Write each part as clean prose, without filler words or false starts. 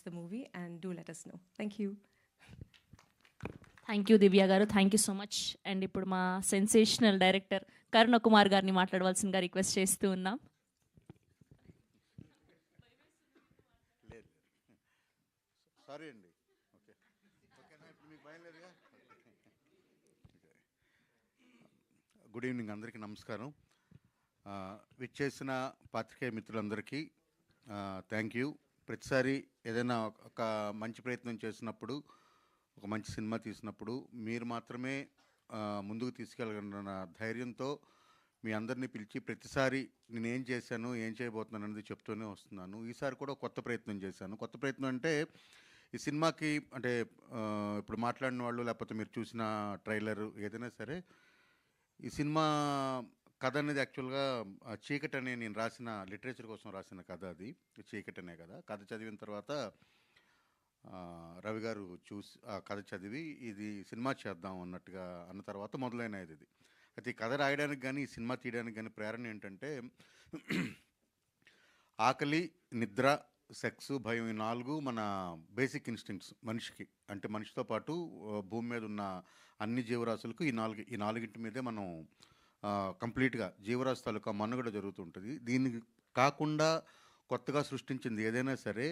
the movie and do let us know. Thank you. Thank you Divya గారు, thank you so much. And ఇప్పుడు మా sensational director కరుణ కుమార్ గారిని మాట్లాడవలసిందిగా request చేస్తూ ఉన్నాం. సారీ అండి. గుడ్ ఈవినింగ్, అందరికీ నమస్కారం. విచ్చేసిన పాత్రికేయ మిత్రులందరికీ థ్యాంక్ యూ. ప్రతిసారి ఏదైనా ఒక మంచి ప్రయత్నం చేసినప్పుడు, ఒక మంచి సినిమా తీసినప్పుడు మీరు మాత్రమే ముందుకు తీసుకెళ్ళగలన్న ధైర్యంతో మీ అందరినీ పిలిచి ప్రతిసారి నేను ఏం చేశాను, ఏం చేయబోతున్నాను అనేది చెప్తూనే వస్తున్నాను. ఈసారి కూడా కొత్త ప్రయత్నం చేశాను. కొత్త ప్రయత్నం అంటే ఈ సినిమాకి అంటే ఇప్పుడు మాట్లాడిన వాళ్ళు లేకపోతే మీరు చూసిన ట్రైలర్ ఏదైనా సరే, ఈ సినిమా కథ అనేది యాక్చువల్గా చీకటి అనే నేను రాసిన లిటరేచర్ కోసం రాసిన కథ. అది చీకటి అనే కథ. కథ చదివిన తర్వాత రవి గారు చూసి ఆ కథ చదివి ఇది సినిమా చేద్దాం అన్నట్టుగా అన్న తర్వాత మొదలైనది ఇది. అయితే ఈ కథ రాయడానికి కానీ ఈ సినిమా తీయడానికి కానీ ప్రేరణ ఏంటంటే ఆకలి, నిద్ర, సెక్స్, భయం, ఈ 4 మన బేసిక్ ఇన్స్టింక్ట్స్ మనిషికి. అంటే మనిషితో పాటు భూమి మీద ఉన్న అన్ని జీవరాశులకు ఈ నాలుగింటి మీదే మనం కంప్లీట్గా జీవరాశి తాలూకా మనుగడ జరుగుతుంటుంది. దీనికి కాకుండా కొత్తగా సృష్టించింది ఏదైనా సరే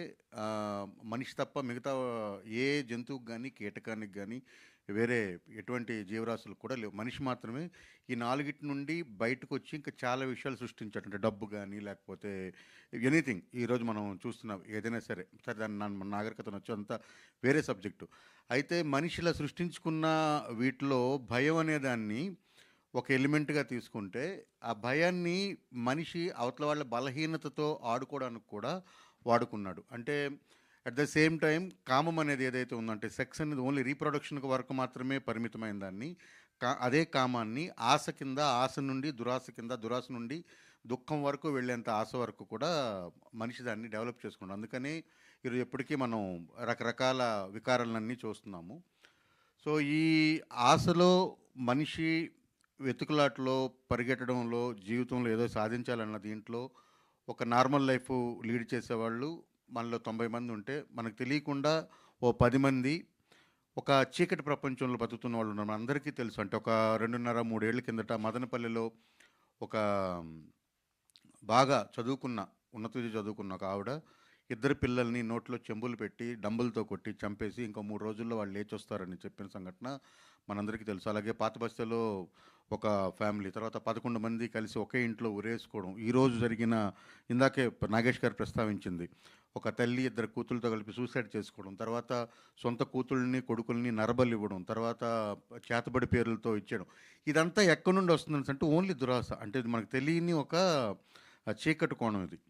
మనిషి తప్ప మిగతా ఏ జంతువుకి కానీ కీటకానికి కానీ వేరే ఎటువంటి జీవరాశులకు కూడా లేవు. మనిషి మాత్రమే ఈ 4 నుండి బయటకు వచ్చి ఇంకా చాలా విషయాలు సృష్టించాడు. అంటే డబ్బు కానీ లేకపోతే ఎనీథింగ్ ఈరోజు మనం చూస్తున్నాం ఏదైనా సరే. సరే దాన్ని నాగరికతను వచ్చి అంతా వేరే సబ్జెక్టు. అయితే మనిషిలా సృష్టించుకున్న వీటిలో భయం అనేదాన్ని ఒక ఎలిమెంట్గా తీసుకుంటే ఆ భయాన్ని మనిషి అవతల వాళ్ళ బలహీనతతో ఆడుకోవడానికి కూడా వాడుకున్నాడు. అంటే అట్ ద సేమ్ టైం కామం అనేది ఏదైతే ఉందంటే సెక్స్ అనేది ఓన్లీ రీప్రొడక్షన్ వరకు మాత్రమే పరిమితమైన దాన్ని, అదే కామాన్ని ఆశ కింద, ఆశ నుండి దురాశ కింద, దురాశ నుండి దుఃఖం వరకు వెళ్ళేంత ఆశ వరకు కూడా మనిషి దాన్ని డెవలప్ చేసుకున్నాడు. అందుకని ఈరోజు ఎప్పటికీ మనం రకరకాల వికారాలన్నీ చూస్తున్నాము. సో ఈ ఆశలో మనిషి వెతుకులాటలో, పరిగెట్టడంలో, జీవితంలో ఏదో సాధించాలన్న దీంట్లో ఒక నార్మల్ లైఫ్ లీడ్ చేసేవాళ్ళు మనలో 90 మంది ఉంటే మనకు తెలియకుండా ఓ 10 మంది ఒక చీకటి ప్రపంచంలో బతుకుతున్న వాళ్ళు ఉన్నారు. మనందరికీ తెలుసు. అంటే ఒక 2.5-3 ఏళ్ల కిందట మదనపల్లిలో ఒక బాగా చదువుకున్న, ఉన్నత విద్య చదువుకున్న ఒక ఆవిడ 2 పిల్లల్ని నోట్లో చెంబులు పెట్టి డంబులతో కొట్టి చంపేసి ఇంకో 3 రోజుల్లో వాళ్ళు లేచి వస్తారని చెప్పిన సంఘటన మనందరికీ తెలుసు. అలాగే పాత బస్తీలో ఒక ఫ్యామిలీ, తర్వాత 11 మంది కలిసి ఒకే ఇంట్లో ఉరేసుకోవడం. ఈరోజు జరిగిన, ఇందాకే నాగేష్ గారు ప్రస్తావించింది, ఒక తల్లి 2 కూతుళ్ళతో కలిపి సూసైడ్ చేసుకోవడం, తర్వాత సొంత కూతుళ్ళని కొడుకుల్ని నరబలి ఇవ్వడం, తర్వాత చేతబడి పేర్లతో ఇచ్చేయడం. ఇదంతా ఎక్కడి నుండి వస్తుందని అంటే ఓన్లీ దురాశ. అంటే ఇది మనకు తెలియని ఒక చీకటి కోణం ఇది.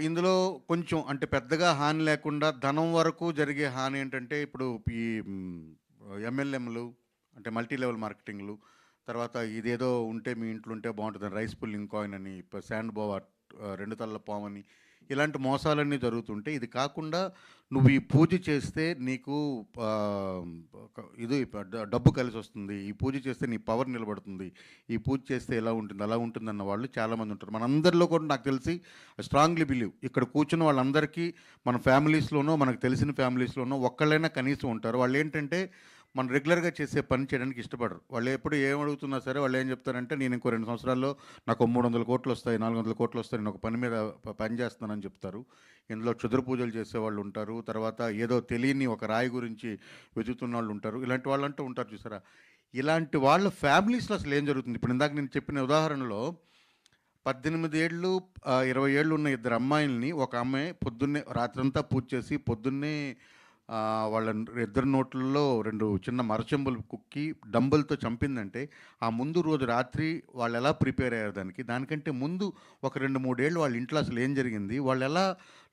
ఇందులో కొంచెం అంటే పెద్దగా హాని లేకుండా ధనం వరకు జరిగే హాని ఏంటంటే ఇప్పుడు ఈ MLMలు అంటే మల్టీ లెవెల్ మార్కెటింగ్లు, తర్వాత ఇదేదో ఉంటే మీ ఇంట్లో ఉంటే బాగుంటుందని రైస్ పుల్లింగ్ కాయిన్ అని, శాండ్ బోవా 2 తలల పామని, ఇలాంటి మోసాలన్నీ జరుగుతుంటే ఇది కాకుండా నువ్వు ఈ పూజ చేస్తే నీకు ఇది డబ్బు కలిసి వస్తుంది, ఈ పూజ చేస్తే నీ పవర్ నిలబడుతుంది, ఈ పూజ చేస్తే ఎలా ఉంటుంది అలా ఉంటుంది అన్న వాళ్ళు చాలామంది ఉంటారు. మనందరిలో కూడా నాకు తెలిసి స్ట్రాంగ్లీ బిలీవ్ ఇక్కడ కూర్చున్న వాళ్ళందరికీ మన ఫ్యామిలీస్లోనో, మనకు తెలిసిన ఫ్యామిలీస్లోనో ఒక్కళ్ళైనా కనీసం ఉంటారు. వాళ్ళు ఏంటంటే మనం రెగ్యులర్గా చేసే పని చేయడానికి ఇష్టపడరు. వాళ్ళు ఎప్పుడు ఏమడుగుతున్నా సరే వాళ్ళు ఏం చెప్తారంటే నేను ఇంకో 2 సంవత్సరాల్లో నాకు 300 కోట్లు వస్తాయి, 400 కోట్లు వస్తాయి, నేను ఒక పని మీద పని చేస్తున్నానని చెప్తారు. ఇందులో క్షుద్ర పూజలు చేసేవాళ్ళు ఉంటారు, తర్వాత ఏదో తెలియని ఒక రాయి గురించి వెతుకుతున్న వాళ్ళు ఉంటారు. ఇలాంటి వాళ్ళు అంటూ ఉంటారు చూసారా. ఇలాంటి వాళ్ళ ఫ్యామిలీస్లో అసలు ఏం జరుగుతుంది? ఇప్పుడు ఇందాక నేను చెప్పిన ఉదాహరణలో 18 ఏళ్ళు 20 ఏళ్ళు ఉన్న 2 అమ్మాయిల్ని ఒక అమ్మాయి పొద్దున్నే రాత్రంతా పూజ చేసి పొద్దున్నే వాళ్ళ 2 నోట్లలో 2 చిన్న మరచెంబులు కుక్కి డంబులతో చంపిందంటే ఆ ముందు రోజు రాత్రి వాళ్ళు ఎలా ప్రిపేర్ అయ్యారు దానికంటే ముందు ఒక 2-3 ఏళ్ళు వాళ్ళ ఇంట్లో అసలు ఏం జరిగింది, వాళ్ళు ఎలా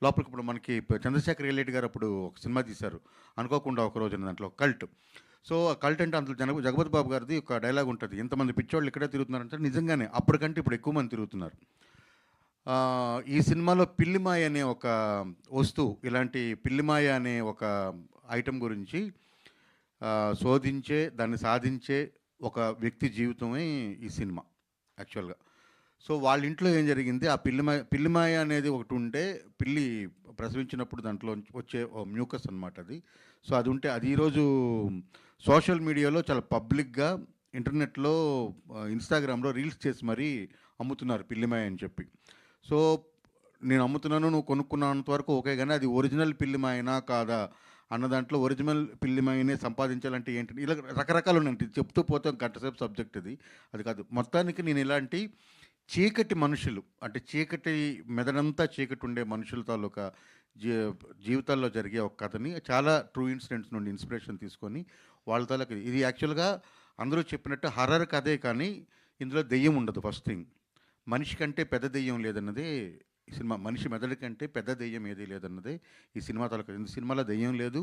లోపలికి. ఇప్పుడు మనకి చంద్రశేఖర్ రెడ్డి గారు అప్పుడు ఒక సినిమా తీశారు అనుకోకుండా ఒక రోజున, దాంట్లో కల్ట్. సో ఆ కల్ట్ అంటే అందులో జగపతి బాబు గారిది ఒక డైలాగ్ ఉంటుంది, ఇంతమంది పిచ్చోళ్ళు ఇక్కడే తిరుగుతున్నారంటే నిజంగానే అప్పటికంటే ఇప్పుడు ఎక్కువ మంది తిరుగుతున్నారు. ఈ సినిమాలో పిల్లిమాయ అనే ఒక వస్తువు, ఇలాంటి పిల్లిమాయ అనే ఒక ఐటెం గురించి శోధించే, దాన్ని సాధించే ఒక వ్యక్తి జీవితమే ఈ సినిమా యాక్చువల్గా. సో వాళ్ళ ఇంట్లో ఏం జరిగింది, ఆ పిల్లిమాయ అనేది ఒకటి ఉంటే, పిల్లి ప్రసవించినప్పుడు దాంట్లో వచ్చే మ్యూకస్ అనమాట అది. సో అది ఉంటే అది ఈరోజు సోషల్ మీడియాలో చాలా పబ్లిక్గా ఇంటర్నెట్లో ఇన్స్టాగ్రామ్లో రీల్స్ చేసి మరీ అమ్ముతున్నారు పిల్లిమాయ అని చెప్పి. సో నేను అమ్ముతున్నాను, నువ్వు కొనుక్కున్నంత వరకు ఓకే, కానీ అది ఒరిజినల్ పిల్లిమాయనా కాదా అన్న దాంట్లో ఒరిజినల్ పిల్లిమాయనే సంపాదించాలంటే ఏంటి, ఇలా రకరకాలు ఉన్నాయి. చెప్తూ పోతే గంటసేపు సబ్జెక్ట్ అది కాదు. మొత్తానికి నేను ఇలాంటి చీకటి మనుషులు, అంటే చీకటి మెదడంతా చీకటి ఉండే మనుషుల తాలూకా జీవితాల్లో జరిగే ఒక కథని చాలా ట్రూ ఇన్సిడెంట్స్ నుండి ఇన్స్పిరేషన్ తీసుకొని వాళ్ళ తాలూకా, ఇది యాక్చువల్గా అందరూ చెప్పినట్టు హర్రర్ కథే, కానీ ఇందులో దెయ్యం ఉండదు. ఫస్ట్ థింగ్, మనిషి కంటే పెద్ద దెయ్యం లేదన్నదే ఈ సినిమా. మనిషి మెదడు కంటే పెద్ద దెయ్యం ఏదీ లేదన్నదే ఈ సినిమా తాలూకా. ఈ సినిమాలో దెయ్యం లేదు,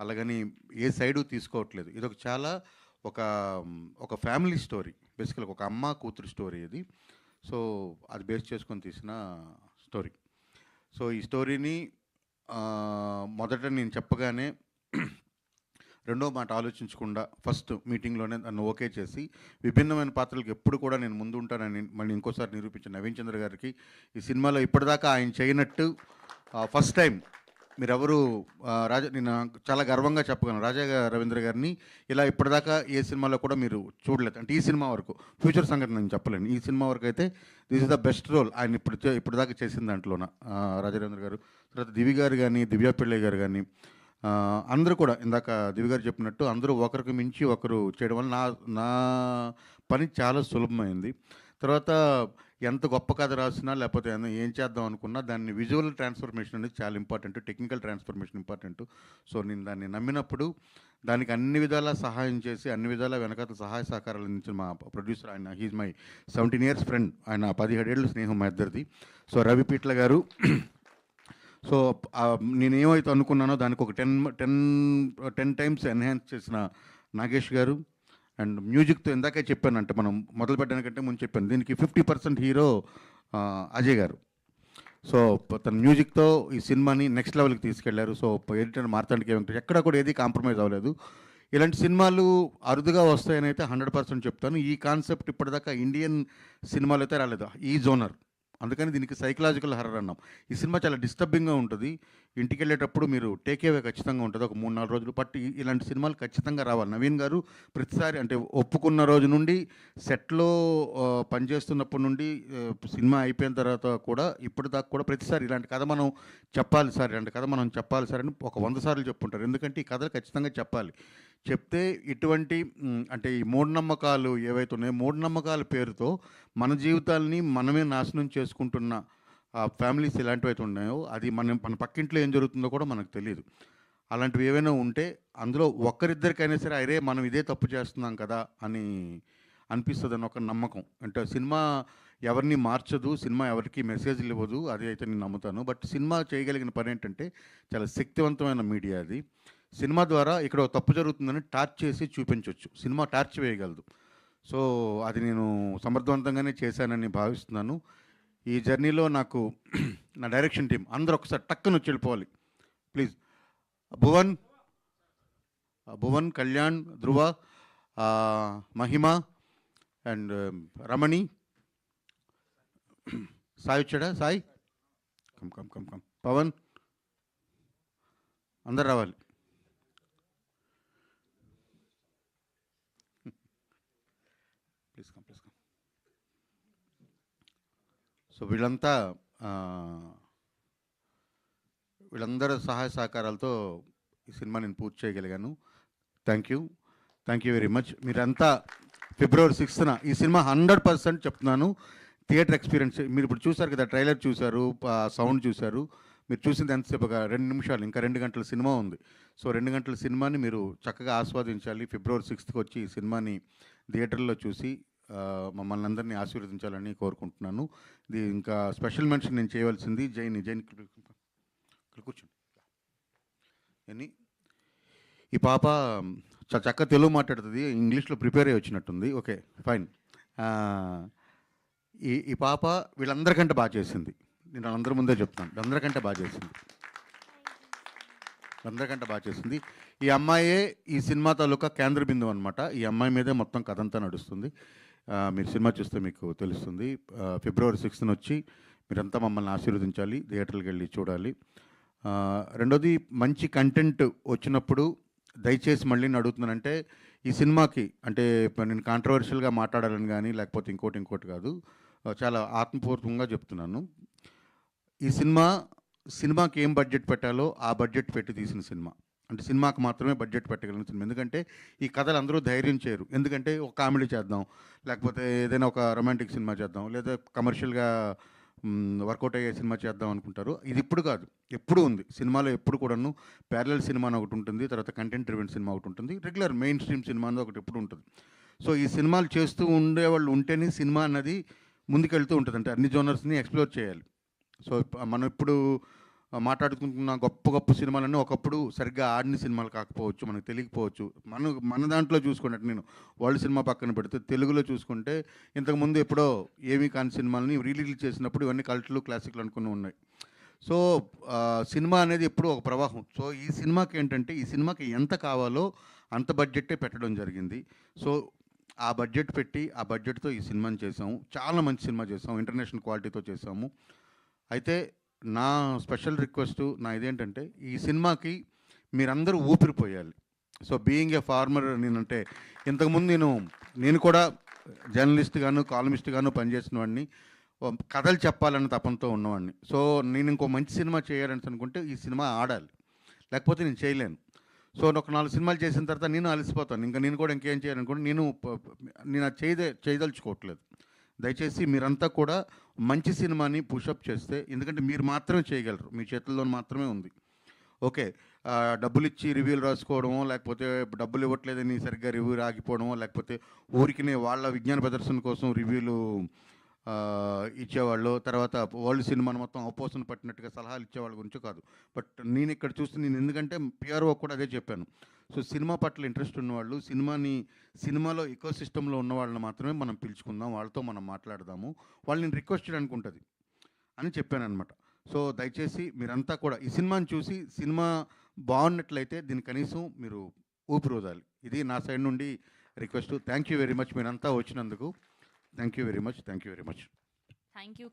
అలాగని ఏ సైడు తీసుకోవట్లేదు. ఇది ఒక చాలా ఒక ఫ్యామిలీ స్టోరీ, బేసికల్గా ఒక అమ్మ కూతురు స్టోరీ ఇది. సో అది బేస్ చేసుకొని తీసిన స్టోరీ. సో ఈ స్టోరీని మొదట నేను చెప్పగానే రెండో మాట ఆలోచించకుండా ఫస్ట్ మీటింగ్లోనే నన్ను ఓకే చేసి, విభిన్నమైన పాత్రలకు ఎప్పుడు కూడా నేను ముందు ఉంటానని మళ్ళీ ఇంకోసారి నిరూపించిన నవీన్ చంద్ర గారికి, ఈ సినిమాలో ఇప్పటిదాకా ఆయన చేయనట్టు ఫస్ట్ టైం మీరెవరు నేను చాలా గర్వంగా చెప్పగలను, రాజా రవీంద్ర గారిని ఇలా ఇప్పటిదాకా ఏ సినిమాలో కూడా మీరు చూడలేదు. అంటే ఈ సినిమా వరకు, ఫ్యూచర్ సంగతి నేను చెప్పలేను, ఈ సినిమా వరకు అయితే this is the best role ఆయన ఇప్పటిదాకా చేసిన దాంట్లోన. రాజా రవీంద్ర గారు, తర్వాత దివి గారు కానీ, దివ్యా పిళ్ళయ్య గారు కానీ, అందరూ కూడా ఇందాక దివి గారు చెప్పినట్టు అందరూ ఒకరికి మించి ఒకరు చేయడం వల్ల నా పని చాలా సులభమైంది. తర్వాత ఎంత గొప్ప కథ రాసినా లేకపోతే ఏం చేద్దాం అనుకున్నా దాన్ని విజువల్ ట్రాన్స్ఫర్మేషన్ అనేది చాలా important, technical transformation important. So నేను దాన్ని నమ్మినప్పుడు దానికి అన్ని విధాలా సహాయం చేసి, అన్ని విధాలా వెనకాల సహాయ సహకారాలు అందించిన మా ప్రొడ్యూసర్, ఆయన హీజ్ మై 17 years ఫ్రెండ్, ఆయన 17 ఏళ్ళ స్నేహం మా ఇద్దరిది. సో రవి పీట్ల గారు. సో నేనేమైతే అనుకున్నానో దానికి ఒక 10 times ఎన్హాన్స్ చేసిన నాగేష్ గారు. అండ్ మ్యూజిక్తో ఇందాకే చెప్పాను, అంటే మనం మొదలు పెట్టడానికంటే ముందు చెప్పాను, దీనికి 50% హీరో అజయ్ గారు. సో తన మ్యూజిక్తో ఈ సినిమాని నెక్స్ట్ లెవెల్కి తీసుకెళ్లారు. సో ఎడిటర్ మార్తాండికే వెంకటేష్ ఎక్కడ కూడా ఏది కాంప్రమైజ్ అవ్వలేదు. ఇలాంటి సినిమాలు అరుదుగా వస్తాయని అయితే 100% చెప్తాను. ఈ కాన్సెప్ట్ ఇప్పటిదాకా ఇండియన్ సినిమాలు అయితే రాలేదు, ఈ జోనర్. అందుకని దీనికి సైకలాజికల్ హర్రర్ అన్నాం. ఈ సినిమా చాలా డిస్టర్బింగ్గా ఉంటుంది, ఇంటికి వెళ్ళేటప్పుడు మీరు టేకేవే ఖచ్చితంగా ఉంటుంది, ఒక 3-4 రోజులు పట్టి ఇలాంటి సినిమాలు ఖచ్చితంగా రావాలి. నవీన్ గారు ప్రతిసారి, అంటే ఒప్పుకున్న రోజు నుండి, సెట్లో పనిచేస్తున్నప్పటి నుండి సినిమా అయిపోయిన తర్వాత కూడా ఇప్పటిదాకా కూడా ప్రతిసారి ఇలాంటి కథ మనం చెప్పాలి సార్, ఇలాంటి కథ మనం చెప్పాలి సార్ అని ఒక 100 సార్లు చెప్పుంటారు. ఎందుకంటే ఈ కథలు ఖచ్చితంగా చెప్పాలి. చెప్తే ఇటువంటి అంటే ఈ మూఢనమ్మకాలు ఏవైతే ఉన్నాయో, మూఢనమ్మకాల పేరుతో మన జీవితాలని మనమే నాశనం చేసుకుంటున్న ఫ్యామిలీస్ ఎలాంటివి అయితే ఉన్నాయో, అది మన పక్కింట్లో ఏం జరుగుతుందో కూడా మనకు తెలియదు. అలాంటివి ఏవైనా ఉంటే అందులో ఒక్కరిద్దరికైనా సరే అరే మనం ఇదే తప్పు చేస్తున్నాం కదా అని అనిపిస్తుంది అని ఒక నమ్మకం. అంటే సినిమా ఎవరిని మార్చదు, సినిమా ఎవరికి మెసేజ్లు ఇవ్వదు, అది అయితే నేను నమ్ముతాను. బట్ సినిమా చేయగలిగిన పని ఏంటంటే చాలా శక్తివంతమైన మీడియా అది. సినిమా ద్వారా ఇక్కడ తప్పు జరుగుతుందని టార్చ్ చేసి చూపించవచ్చు, సినిమా టార్చ్ వేయగలదు. సో అది నేను సమర్థవంతంగానే చేశానని భావిస్తున్నాను. ఈ జర్నీలో నాకు నా డైరెక్షన్ టీం అందరూ ఒకసారి టక్కన వచ్చి వెళ్ళిపోవాలి ప్లీజ్. భువన్, కళ్యాణ్, ధ్రువ, మహిమ అండ్ రమణి, సాయి వచ్చాడా, సాయి కమ్ పవన్, అందరు రావాలి. Please come. సో వీళ్ళందరూ సహాయ సహకారాలతో ఈ సినిమా నేను పూర్తి చేయగలిగాను. Thank you very much. మీరంతా February 6th ఈ సినిమా 100% చెప్తున్నాను థియేటర్ ఎక్స్పీరియన్స్. మీరు ఇప్పుడు చూసారు కదా, ట్రైలర్ చూశారు, సౌండ్ చూశారు, మీరు చూసింది ఎంతసేపు, ఒక 2 నిమిషాలు, ఇంకా 2 గంటల సినిమా ఉంది. సో 2 గంటల సినిమాని మీరు చక్కగా ఆస్వాదించాలి. February 6th వచ్చి ఈ సినిమాని థియేటర్లో చూసి మమ్మల్ని అందరినీ ఆశీర్వదించాలని కోరుకుంటున్నాను. ఇది ఇంకా స్పెషల్ మెన్షన్ నేను చేయవలసింది జైని కూర్చోండి. అని ఈ పాప చక్కగా తెలుగు మాట్లాడుతుంది, ఇంగ్లీష్లో ప్రిపేర్ అయ్యి వచ్చినట్టుంది. Okay fine. ఈ పాప వీళ్ళందరికంటే బాగా చేసింది, నేను అందరి ముందే చెప్తాను, అందరికంటే బాగా చేసింది. ఈ అమ్మాయే ఈ సినిమా తాలూకా కేంద్ర బిందువు అనమాట. ఈ అమ్మాయి మీదే మొత్తం కథ అంతా నడుస్తుంది. మీరు సినిమా చూస్తే మీకు తెలుస్తుంది. ఫిబ్రవరి 6న వచ్చి మీరంతా మమ్మల్ని ఆశీర్వదించాలి, థియేటర్‌కి వెళ్ళి చూడాలి. రెండోది మంచి కంటెంట్ వచ్చినప్పుడు దయచేసి మళ్ళీ నేను అడుగుతున్నానంటే, ఈ సినిమాకి అంటే నేను కాంట్రవర్షియల్‌గా మాట్లాడాలని గానీ, లేకపోతే ఇంకోటి కాదు. చాలా ఆత్మపూర్వకంగా చెప్తున్నాను. ఈ సినిమాకి ఏం బడ్జెట్ పెట్టాలో ఆ బడ్జెట్ పెట్టి తీసిన సినిమా. అంటే సినిమాకి మాత్రమే బడ్జెట్ పెట్టగలిగిన సినిమా. ఎందుకంటే ఈ కథలు అందరూ ధైర్యం చేయరు. ఎందుకంటే ఒక కామెడీ చేద్దాం, లేకపోతే ఏదైనా ఒక రొమాంటిక్ సినిమా చేద్దాం, లేదా కమర్షియల్‌గా వర్కౌట్ అయ్యే సినిమా చేద్దాం అనుకుంటారు. ఇది ఇప్పుడు కాదు, ఎప్పుడూ ఉంది. సినిమాలో ఎప్పుడు కూడాను ప్యారలల్ సినిమా అని ఒకటి ఉంటుంది, తర్వాత కంటెంట్ డ్రివెన్ సినిమా ఒకటి ఉంటుంది, రెగ్యులర్ మెయిన్ స్ట్రీమ్ సినిమా అనేది ఒకటి ఎప్పుడు ఉంటుంది. సో ఈ సినిమాలు చేస్తూ ఉండేవాళ్ళు ఉంటేనే సినిమా అన్నది ముందుకెళ్తూ ఉంటుంది. అంటే అన్ని జోనర్స్ని ఎక్స్ప్లోర్ చేయాలి. సో మనం ఇప్పుడు మాట్లాడుకుంటున్న గొప్ప గొప్ప సినిమాలన్నీ ఒకప్పుడు సరిగ్గా ఆడిన సినిమాలు కాకపోవచ్చు, మనకు తెలియకపోవచ్చు. మన దాంట్లో చూసుకున్నట్టు నేను వరల్డ్ సినిమా పక్కన పెడితే తెలుగులో చూసుకుంటే ఇంతకుముందు ఎప్పుడో ఏమీ కాని సినిమాలని రిలీజ్ చేసినప్పుడు ఇవన్నీ కల్ట్లు క్లాసిక్లు అనుకుని ఉన్నాయి. సో సినిమా అనేది ఎప్పుడు ఒక ప్రవాహం. సో ఈ సినిమాకి ఏంటంటే ఈ సినిమాకి ఎంత కావాలో అంత బడ్జెట్టే పెట్టడం జరిగింది. సో ఆ బడ్జెట్ పెట్టి ఆ బడ్జెట్తో ఈ సినిమాని చేసాము. చాలా మంచి సినిమా చేసాము, ఇంటర్నేషనల్ క్వాలిటీతో చేసాము. అయితే నా స్పెషల్ రిక్వెస్ట్ ఇదేంటంటే ఈ సినిమాకి మీరందరూ ఊపిరిపోయాలి. సో బీయింగ్ ఏ ఫార్మర్ నేనంటే ఇంతకుముందు నేను కూడా జర్నలిస్ట్గాను కాలమిస్ట్గాను పనిచేసిన వాడిని, కథలు చెప్పాలన్న తపంతో ఉన్నవాడిని. సో నేను ఇంకో మంచి సినిమా చేయాలని అనుకుంటే ఈ సినిమా ఆడాలి, లేకపోతే నేను చేయలేను. సో ఒక 4 సినిమాలు చేసిన తర్వాత నేను అలసిపోతాను. నేను కూడా ఇంకేం చేయాలనుకుంటే నేను అది చేయదలుచుకోవట్లేదు. దయచేసి మీరంతా కూడా మంచి సినిమాని పుషప్ చేస్తే, ఎందుకంటే మీరు మాత్రమే చేయగలరు, మీ చేతుల్లో మాత్రమే ఉంది. ఓకే, డబ్బులు ఇచ్చి రివ్యూలు రాసుకోవడమో, లేకపోతే డబ్బులు ఇవ్వట్లేదని సరిగ్గా రివ్యూ ఆగిపోవడమో, లేకపోతే ఊరికినే వాళ్ళ విజ్ఞాన ప్రదర్శన కోసం రివ్యూలు ఇచ్చేవాళ్ళు, తర్వాత వరల్డ్ సినిమాను మొత్తం అపోసన పట్టినట్టుగా సలహాలు ఇచ్చేవాళ్ళ గురించి కాదు. బట్ నేను ఇక్కడ చూస్తే ఎందుకంటే పిఆర్ఓ కూడా అదే చెప్పాను. సో సినిమా పట్ల ఇంట్రెస్ట్ ఉన్నవాళ్ళు, సినిమాలో ఎకో సిస్టంలో ఉన్న వాళ్ళని మాత్రమే మనం పిలుచుకుందాం, వాళ్ళతో మనం మాట్లాడదాము, వాళ్ళని రిక్వెస్ట్ చేయడానికి ఉంటుంది అని చెప్పాను అనమాట. సో దయచేసి మీరంతా కూడా ఈ సినిమాని చూసి సినిమా బాగున్నట్లయితే దీన్ని కనీసం మీరు ఊపిరోదాలి. ఇది నా సైడ్ నుండి request. Thank you very much మీరంతా వచ్చినందుకు. Thank you very much. Thank you.